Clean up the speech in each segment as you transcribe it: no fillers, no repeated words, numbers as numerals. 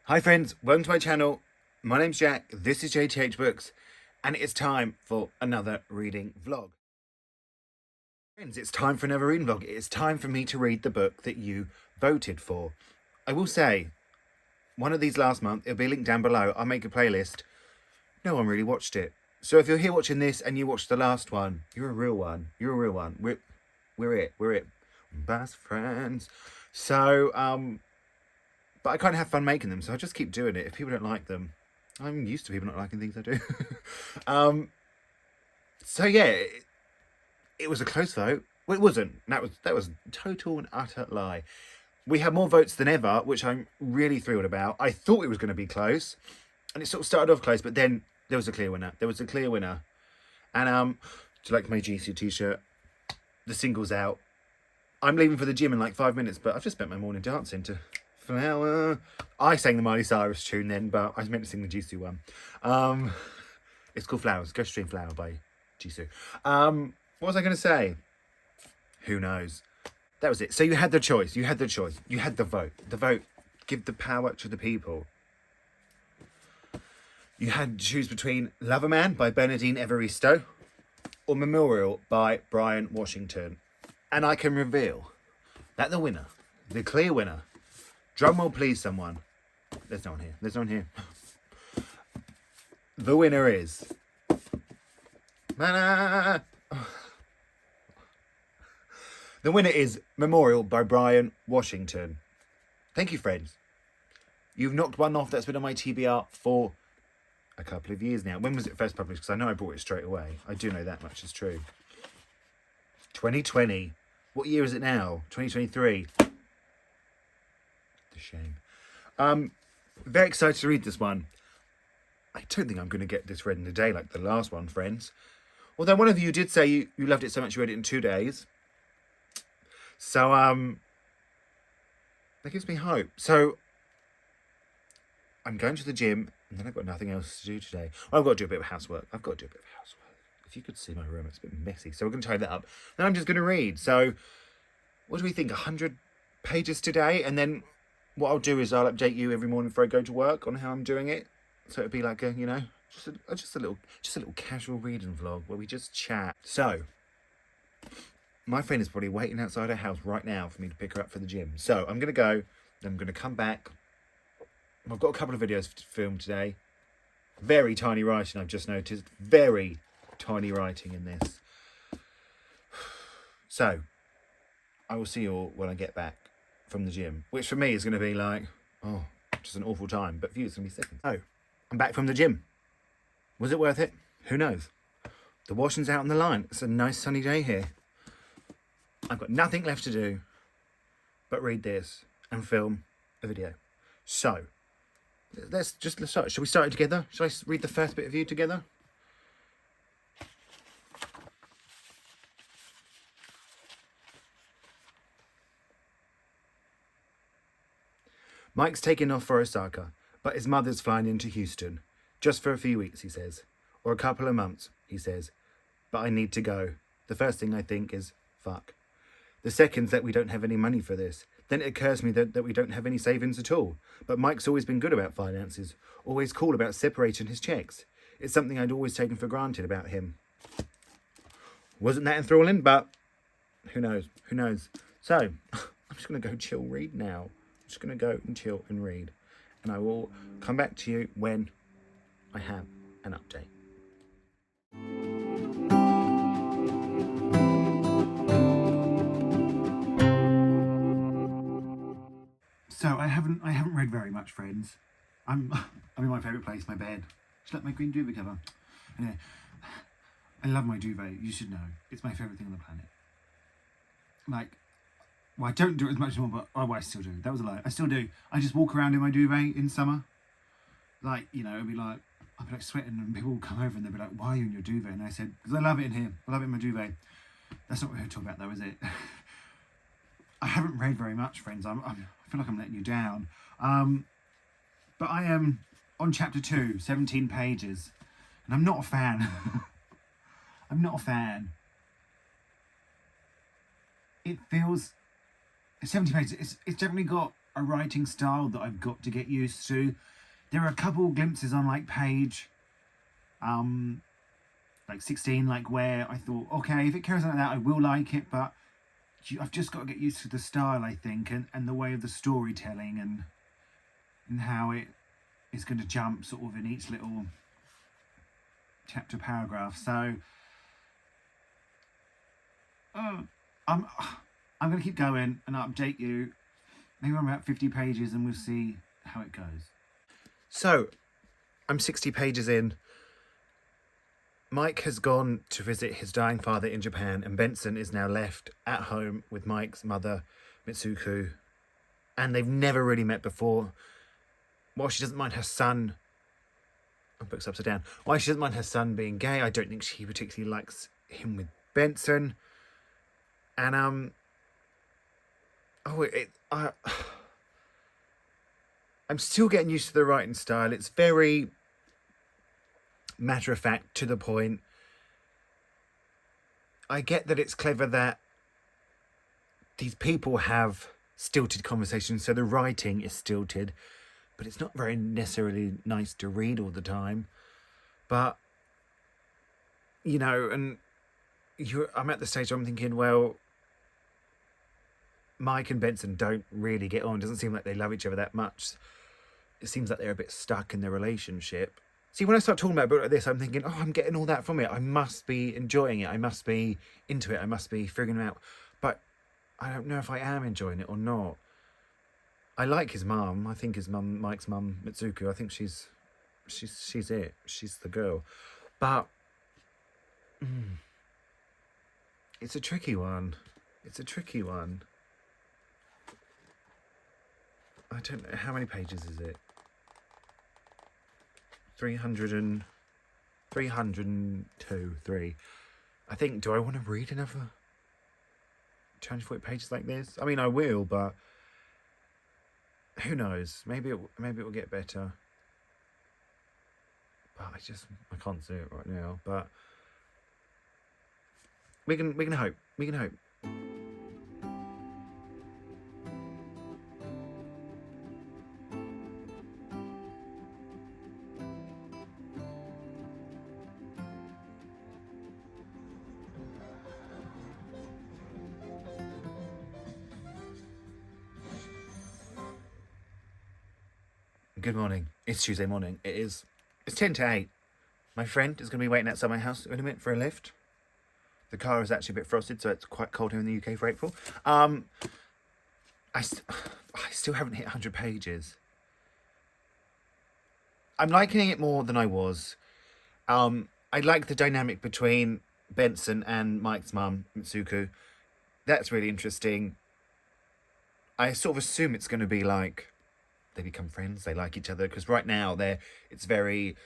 Hi friends, welcome to my channel. My name's Jack, this is Jthbooks, and it's time for another reading vlog. Friends, it's time for another reading vlog. It's time for me to read the book that you voted for. I will say, one of these last month, it'll be linked down below. I'll make a playlist. No one really watched it. So if you're here watching this and you watched the last one, you're a real one. You're a real one. We're it. Best friends. So, but I kind of have fun making them, so I just keep doing it. If people don't like them, I'm used to people not liking things I do. So yeah, it was a close vote. Well, it wasn't. That was total and utter lie. We had more votes than ever, which I'm really thrilled about. I thought it was going to be close, and it sort of started off close, but then there was a clear winner. And do you like my GC t-shirt? The single's out. I'm leaving for the gym in like 5 minutes, but I've just spent my morning dancing to Flower. I sang the Miley Cyrus tune then, but I was meant to sing the Jisoo one. It's called Flowers. Go stream Flower by Jisoo. What was I going to say? Who knows? That was it. So you had the choice. You had the vote. The vote. Give the power to the people. You had to choose between Loverman by Bernardine Evaristo or Memorial by Brian Washington. And I can reveal that the winner, the clear winner, drum roll please someone. There's no one here. The winner is... The winner is Memorial by Brian Washington. Thank you, friends. You've knocked one off that's been on my TBR for a couple of years now. When was it first published? Because I know I bought it straight away. I do know that much is true. 2020. What year is it now? 2023. The shame. Very excited to read this one. I don't think I'm going to get this read in a day like the last one, friends. Although one of you did say you loved it so much you read it in 2 days. So, that gives me hope. So, I'm going to the gym, and then I've got nothing else to do today. I've got to do a bit of housework. If you could see my room, it's a bit messy. So we're going to tidy that up. Then I'm just going to read. So, what do we think? 100 pages today? And then what I'll do is I'll update you every morning before I go to work on how I'm doing it. So it'll be like a, just a little casual reading vlog where we just chat. So, my friend is probably waiting outside her house right now for me to pick her up for the gym. So I'm going to go, then I'm going to come back. I've got a couple of videos to film today. Very tiny writing, I've just noticed. Very tiny writing in this. So, I will see you all when I get back from the gym. Which for me is going to be like, just an awful time. But for you it's going to be seconds. So, I'm back from the gym. Was it worth it? Who knows? The washing's out on the line. It's a nice sunny day here. I've got nothing left to do but read this and film a video. So, let's start. Shall we start it together? Shall I read the first bit of you together? Mike's taking off for Osaka, but his mother's flying into Houston. Just for a few weeks, he says. Or a couple of months, he says. But I need to go. The first thing I think is, fuck. The second's that we don't have any money for this. Then it occurs to me that we don't have any savings at all. But Mike's always been good about finances. Always cool about separating his checks. It's something I'd always taken for granted about him. Wasn't that enthralling? But who knows? Who knows? So, I'm just going to go chill read now. I'm just going to go and chill and read. And I will come back to you when I have an update. So I haven't read very much, friends. I'm in my favourite place, my bed. Just like my green duvet cover. Anyway, I love my duvet. You should know. It's my favourite thing on the planet. Like, well, I don't do it as much anymore, but I still do. That was a lie. I still do. I just walk around in my duvet in summer. Like, it'd be like, I'd be like sweating and people will come over and they'll be like, why are you in your duvet? And I said, because I love it in here. I love it in my duvet. That's not what we're talking about though, is it? I haven't read very much, friends. I feel like I'm letting you down. But I am on chapter 2, 17 pages. And I'm not a fan. I'm not a fan. It feels... 17 pages. It's definitely got a writing style that I've got to get used to. There are a couple glimpses on like page like 16, like where I thought, okay, if it carries on like that, I will like it, but I've just got to get used to the style, I think, and the way of the storytelling and how it is going to jump sort of in each little chapter paragraph. So I'm going to keep going and update you. Maybe I'm about 50 pages and we'll see how it goes. So I'm 60 pages in. Mike has gone to visit his dying father in Japan, and Benson is now left at home with Mike's mother, Mitsuko, and they've never really met before. While she doesn't mind her son... Oh, book's upside down. While she doesn't mind her son being gay, I don't think she particularly likes him with Benson. And, I'm still getting used to the writing style. It's very matter of fact, to the point. I get that it's clever that these people have stilted conversations, so the writing is stilted, but it's not very necessarily nice to read all the time. But, you know, and I'm at the stage where I'm thinking, well, Mike and Benson don't really get on. It doesn't seem like they love each other that much. It seems like they're a bit stuck in their relationship. See, when I start talking about a book like this, I'm thinking, oh, I'm getting all that from it. I must be enjoying it. I must be into it. I must be figuring it out. But I don't know if I am enjoying it or not. I like his mum. I think his mum, Mike's mum, Mitsuko, I think she's it. She's the girl. But it's a tricky one. It's a tricky one. I don't know. How many pages is it? 302, 3. I think, do I want to read another 240 pages like this? I mean, I will, but who knows? Maybe it will get better. But I can't see it right now. But we can hope. We can hope. Good morning. It's Tuesday morning. It's 10 to 8. My friend is going to be waiting outside my house in a minute for a lift. The car is actually a bit frosted, so it's quite cold here in the UK for April. I still haven't hit 100 pages. I'm liking it more than I was. I like the dynamic between Benson and Mike's mum, Mitsuko. That's really interesting. I sort of assume it's going to be like they become friends, they like each other, because right now it's very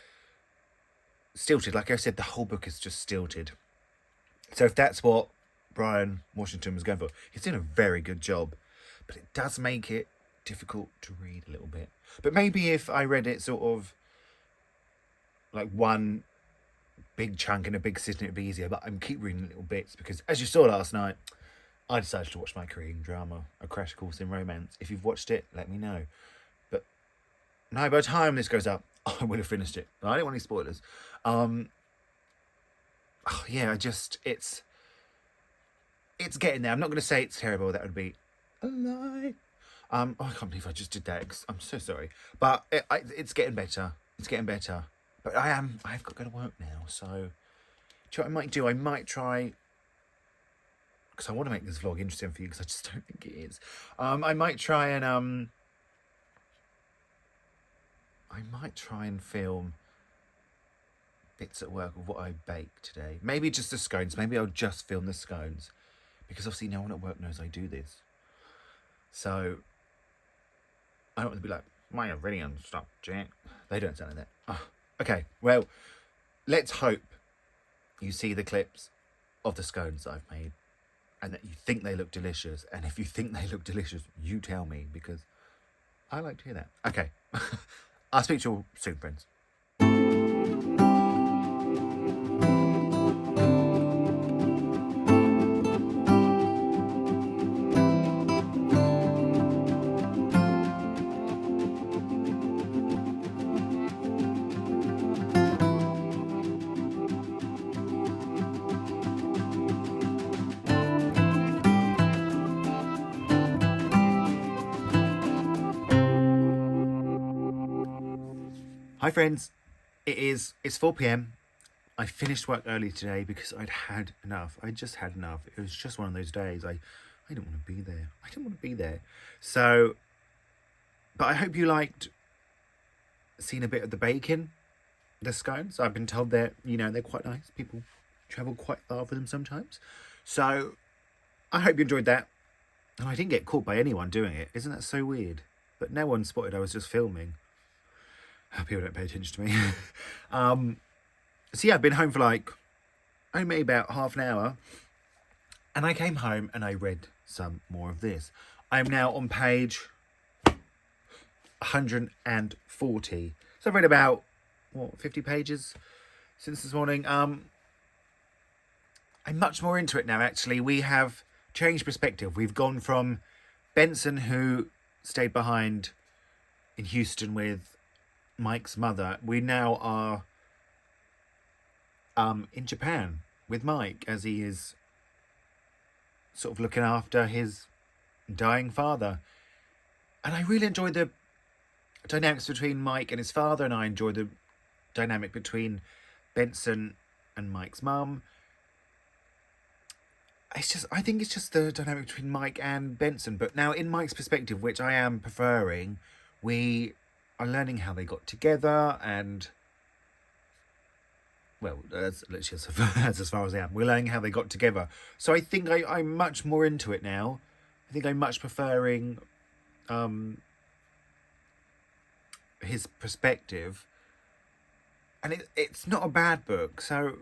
stilted. Like I said, the whole book is just stilted. So if that's what Brian Washington was going for, he's doing a very good job, but it does make it difficult to read a little bit. But maybe if I read it sort of like one big chunk in a big sitting, it'd be easier. But I'm keep reading little bits because, as you saw last night, I decided to watch my Korean drama, A Crash Course in Romance. If you've watched it, let me know. But no, by the time this goes up, I will have finished it. I don't want any spoilers. It's getting there. I'm not going to say it's terrible. That would be a lie. I can't believe I just did that. I'm so sorry. But it's getting better. It's getting better. But I've got to go to work now. So, do you know what I might do? I might try, because I want to make this vlog interesting for you, because I just don't think it is. I might try and film bits at work of what I baked today. Maybe just the scones. Maybe I'll just film the scones, because obviously no one at work knows I do this. So I don't want to be like, my Iranian stuff, Jack. They don't sound like that. Oh, okay, well, let's hope you see the clips of the scones that I've made and that you think they look delicious. And if you think they look delicious, you tell me, because I like to hear that. Okay, I'll speak to you all soon, friends. Hi friends, it's 4 p.m. I finished work early today because I'd had enough. I just had enough. It was just one of those days. I didn't want to be there. I didn't want to be there. So, but I hope you liked seeing a bit of the bacon, the scones. I've been told they're quite nice. People travel quite far for them sometimes. So I hope you enjoyed that. And I didn't get caught by anyone doing it. Isn't that so weird? But no one spotted I was just filming. People don't pay attention to me. So yeah, I've been home for only about half an hour. And I came home and I read some more of this. I am now on page 140. So I've read about, 50 pages since this morning. I'm much more into it now, actually. We have changed perspective. We've gone from Benson, who stayed behind in Houston with Mike's mother. We now are in Japan with Mike, as he is sort of looking after his dying father. And I really enjoy the dynamics between Mike and his father, and I enjoy the dynamic between Benson and Mike's mum. I think it's just the dynamic between Mike and Benson. But now in Mike's perspective, which I am preferring, we are learning how they got together, and well, that's as far as I am. We're learning how they got together. So I think I'm much more into it now. I think I'm much preferring his perspective. And it's not a bad book. So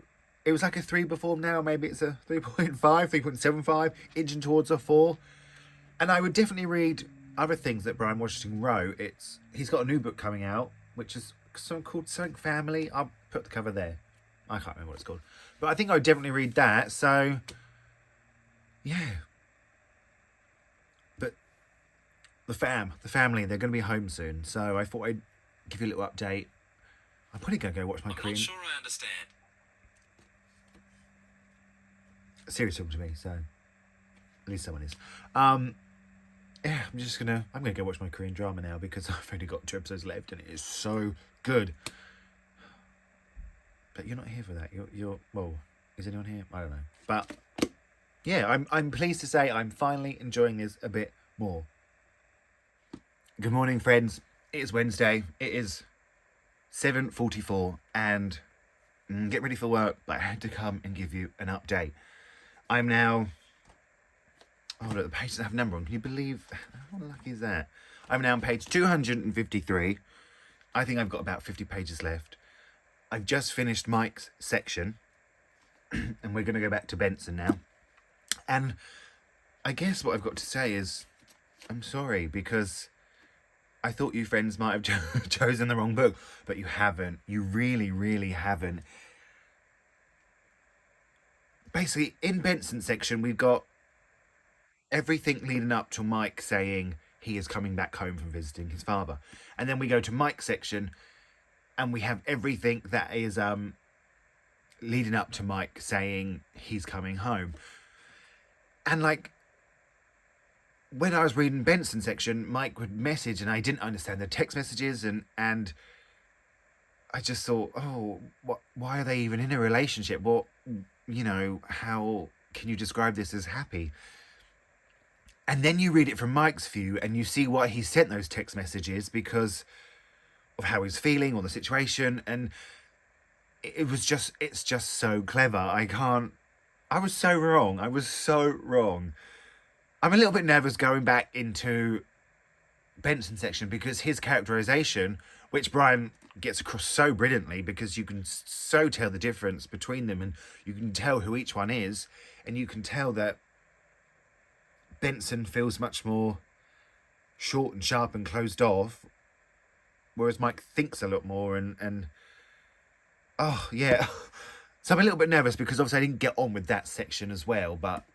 it was like a 3 before, now maybe it's a 3.5, 3.75, inching towards a 4. And I would definitely read other things that Brian Washington wrote. He's got a new book coming out, which is something called Something Family. I'll put the cover there. I can't remember what it's called. But I think I would definitely read that. So, yeah. But the family, they're going to be home soon. So I thought I'd give you a little update. I'm probably going to go watch my Korean. I'm not sure I understand. Siri's talking to me, so at least someone is. Yeah, I'm gonna go watch my Korean drama now because I've only got 2 episodes left and it is so good. But you're not here for that. You're well, is anyone here? I don't know. But yeah, I'm pleased to say I'm finally enjoying this a bit more. Good morning, friends. It is Wednesday. It is 7:44 and get ready for work, but I had to come and give you an update. I'm now, look, the page doesn't have a number on. Can you believe, how lucky is that? I'm now on page 253. I think I've got about 50 pages left. I've just finished Mike's section and we're going to go back to Benson now. And I guess what I've got to say is I'm sorry, because I thought you friends might have chosen the wrong book, but you haven't. You really, really haven't. Basically, in Benson's section, we've got everything leading up to Mike saying he is coming back home from visiting his father. And then we go to Mike's section, and we have everything that is leading up to Mike saying he's coming home. And when I was reading Benson's section, Mike would message, and I didn't understand the text messages, and I just thought, why are they even in a relationship? What, how can you describe this as happy? And then you read it from Mike's view and you see why he sent those text messages, because of how he's feeling or the situation. And it's just so clever. I was so wrong. I'm a little bit nervous going back into Benson's section because his characterization, which Brian gets across so brilliantly, because you can so tell the difference between them, and you can tell who each one is, and you can tell that Benson feels much more short and sharp and closed off, whereas Mike thinks a lot more and oh yeah. So I'm a little bit nervous because obviously I didn't get on with that section as well, but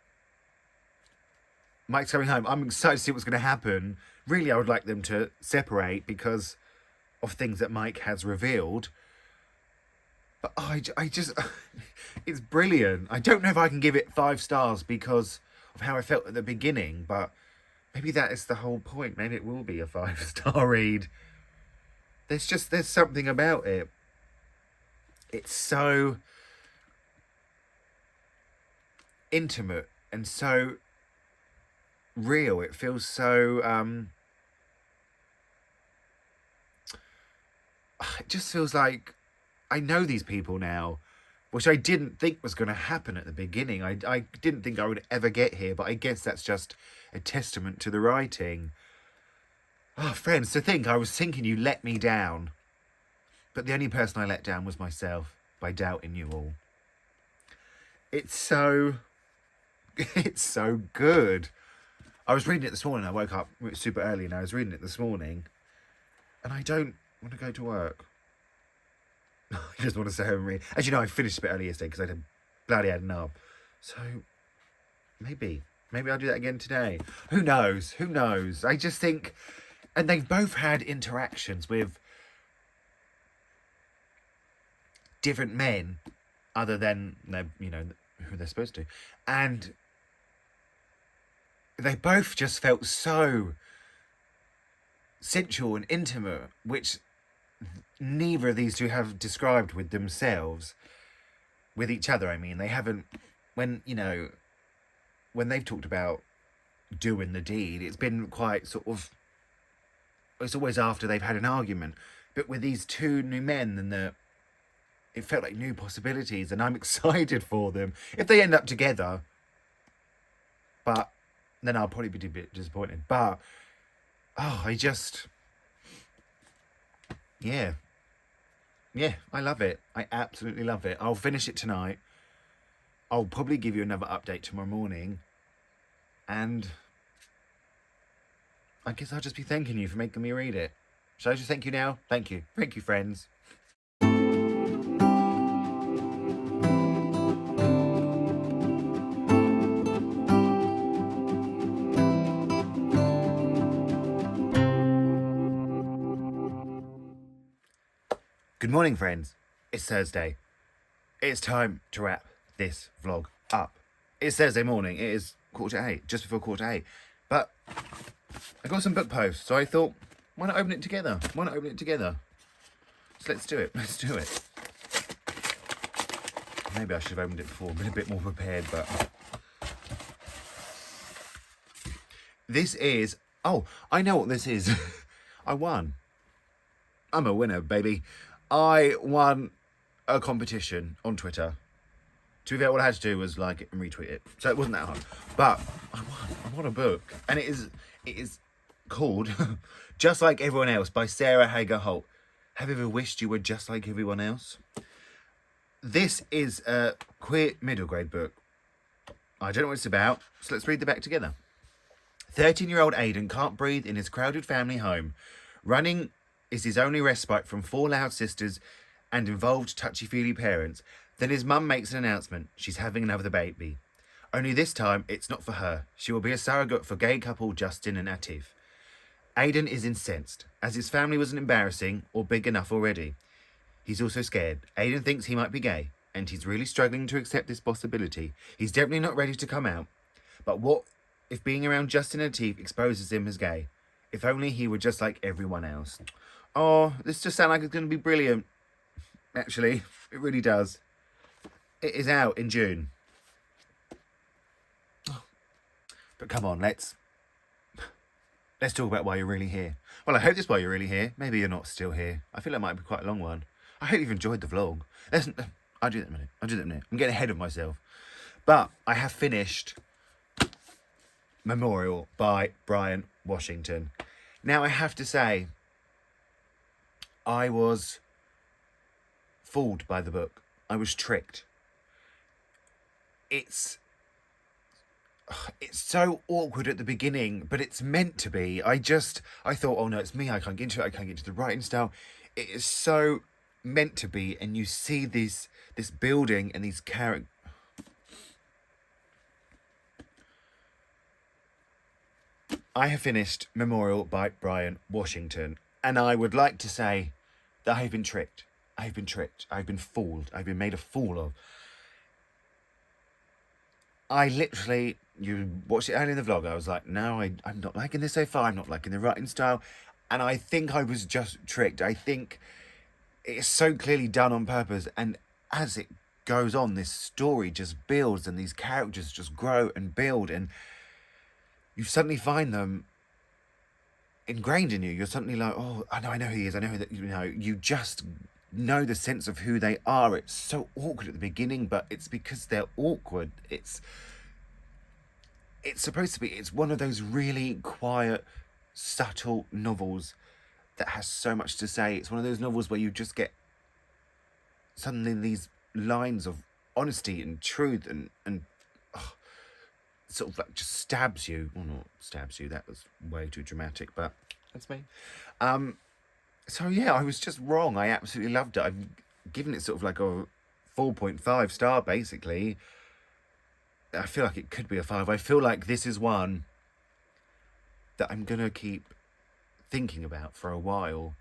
Mike's coming home. I'm excited to see what's going to happen. Really, I would like them to separate because of things that Mike has revealed. But I just, it's brilliant. I don't know if I can give it 5 stars because of how I felt at the beginning, but maybe that is the whole point. Maybe it will be a 5-star read. there's something about it. It's so intimate and so real. It feels so it just feels like I know these people now, which I didn't think was going to happen at the beginning. I didn't think I would ever get here, but I guess that's just a testament to the writing. Oh, friends, to think I was thinking you let me down, but the only person I let down was myself by doubting you all. It's so good. I was reading it this morning. I woke up super early and I was reading it this morning, and I don't want to go to work. I just want to stay home and read. As you know, I finished a bit early yesterday because I bloody had enough. So maybe I'll do that again today. Who knows? I just think, and they've both had interactions with different men other than who they're supposed to, and they both just felt so sensual and intimate, which neither of these two have described with themselves, with each other. I mean, they haven't, when they've talked about doing the deed, it's been quite sort of, it's always after they've had an argument. But with these two new men, and it felt like new possibilities, and I'm excited for them if they end up together. But then I'll probably be a bit disappointed. But yeah, I love it. I absolutely love it. I'll finish it tonight. I'll probably give you another update tomorrow morning, and I guess I'll just be thanking you for making me read it. Shall I just thank you now? Thank you, friends. Good morning, friends. It's Thursday. It's time to wrap this vlog up. It's Thursday morning. It is 7:45, just before 7:45. But I got some book posts, so I thought, why not open it together? So let's do it. Maybe I should have opened it before, been a bit more prepared, but this is, I know what this is. I won. I'm a winner, baby. I won a competition on Twitter. To be fair, all I had to do was like it and retweet it, so it wasn't that hard. But I won a book, and it is called Just Like Everyone Else by Sarah Hager Holt. Have you ever wished you were just like everyone else? This is a queer middle grade book. I don't know what it's about, so let's read the back together. 13-year-old Aidan can't breathe in his crowded family home. Running is his only respite from 4 loud sisters and involved touchy-feely parents. Then his mum makes an announcement. She's having another baby. Only this time, it's not for her. She will be a surrogate for gay couple Justin and Atif. Aidan is incensed, as his family wasn't embarrassing or big enough already. He's also scared. Aidan thinks he might be gay, and he's really struggling to accept this possibility. He's definitely not ready to come out. But what if being around Justin and Atif exposes him as gay? If only he were just like everyone else. Oh, this just sounds like it's going to be brilliant. Actually, it really does. It is out in June. But come on, let's talk about why you're really here. Well, I hope that's why you're really here. Maybe you're not still here. I feel it might be quite a long one. I hope you've enjoyed the vlog. I'll do that in a minute. I'm getting ahead of myself. But I have finished Memorial by Brian Washington. Now, I have to say, I was fooled by the book. I was tricked. It's so awkward at the beginning, but it's meant to be. I thought, oh no, it's me. I can't get into it. I can't get into the writing style. It is so meant to be, and you see this building and these characters. I have finished Memorial by Brian Washington, and I would like to say that I've been tricked. I've been fooled. I've been made a fool of. You watched it earlier in the vlog, I was like, no, I'm not liking this so far. I'm not liking the writing style. And I think I was just tricked. I think it's so clearly done on purpose. And as it goes on, this story just builds and these characters just grow and build. And you suddenly find them ingrained in you. You're suddenly like, oh, I know who he is. I know that, you just know the sense of who they are. It's so awkward at the beginning, but it's because they're awkward. It's supposed to be, it's one of those really quiet, subtle novels that has so much to say. It's one of those novels where you just get suddenly these lines of honesty and truth and sort of like just stabs you. Well, not stabs you, that was way too dramatic, but that's me. So yeah, I was just wrong. I absolutely loved it. I've given it sort of like a 4.5 star, basically. I feel like it could be a 5. I feel like this is one that I'm going to keep thinking about for a while.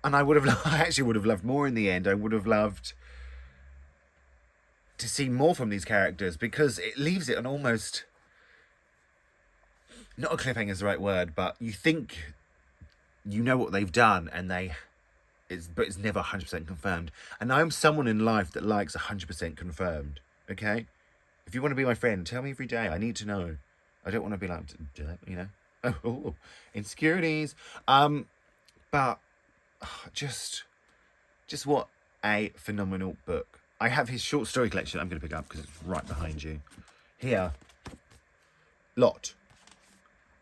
And I actually would have loved more in the end. I would have loved to see more from these characters, because it leaves it an almost, not a cliffhanger is the right word, but you think you know what they've done, and but it's never 100% confirmed. And I'm someone in life that likes 100% confirmed, okay? If you want to be my friend, tell me every day. I need to know. I don't want to be like, oh, insecurities. But just what a phenomenal book. I have his short story collection I'm going to pick up because it's right behind you. Here. Lot.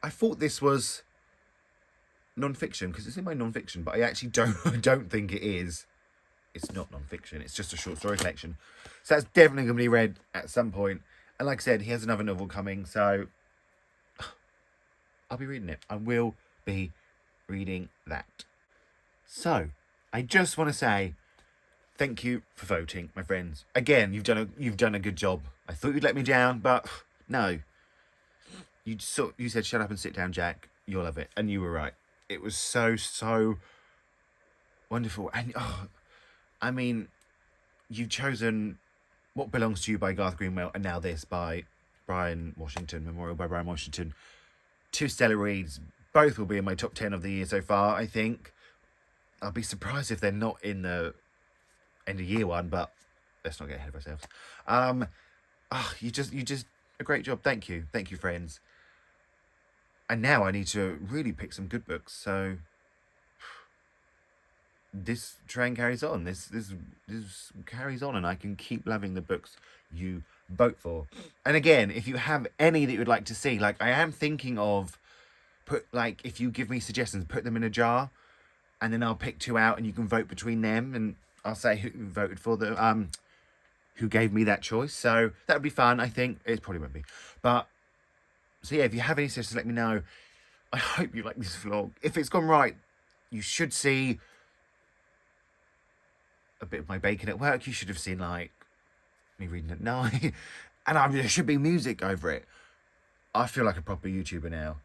I thought this was non-fiction because it's in my non-fiction, but I actually don't think it is. It's not non-fiction. It's just a short story collection. So that's definitely going to be read at some point. And like I said, he has another novel coming, so I'll be reading it. I will be reading that. So, I just want to say thank you for voting, my friends. Again, you've done a good job. I thought you'd let me down, but no. You said, shut up and sit down, Jack. You'll love it. And you were right. It was so wonderful. And, I mean, you've chosen What Belongs to You by Garth Greenwell and now this by Brian Washington, Memorial by Brian Washington. 2 stellar reads. Both will be in my top 10 of the year so far, I think. I'll be surprised if they're not in the end of year one, but let's not get ahead of ourselves. You just a great job. Thank you, friends. And now I need to really pick some good books. So this train carries on. This carries on, and I can keep loving the books you vote for. And again, if you have any that you would like to see, like I am thinking of if you give me suggestions, put them in a jar, and then I'll pick 2 out, and you can vote between them, and I'll say who voted for who gave me that choice. So that would be fun. I think it probably won't be, but so yeah, if you have any suggestions, let me know. I hope you like this vlog. If it's gone right, you should see a bit of my bacon at work. You should have seen like me reading at night, and there should be music over it. I feel like a proper YouTuber now.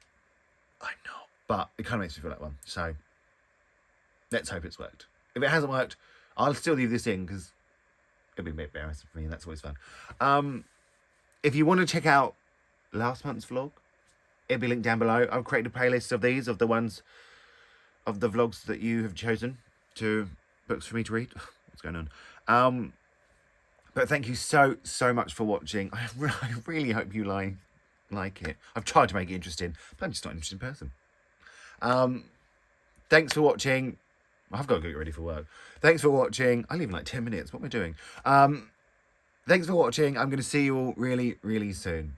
I'm not, but it kind of makes me feel like one. So let's hope it's worked. If it hasn't worked, I'll still leave this in because it'll be a bit embarrassing for me, and that's always fun. If you want to check out last month's vlog, it'll be linked down below. I've created a playlist of these, of the vlogs that you have chosen to books for me to read. What's going on? But thank you so much for watching. I really hope you like it. I've tried to make it interesting, but I'm just not an interesting person. Thanks for watching. I've got to go get ready for work. Thanks for watching. I leave in like 10 minutes. What am I doing? Thanks for watching. I'm going to see you all really soon.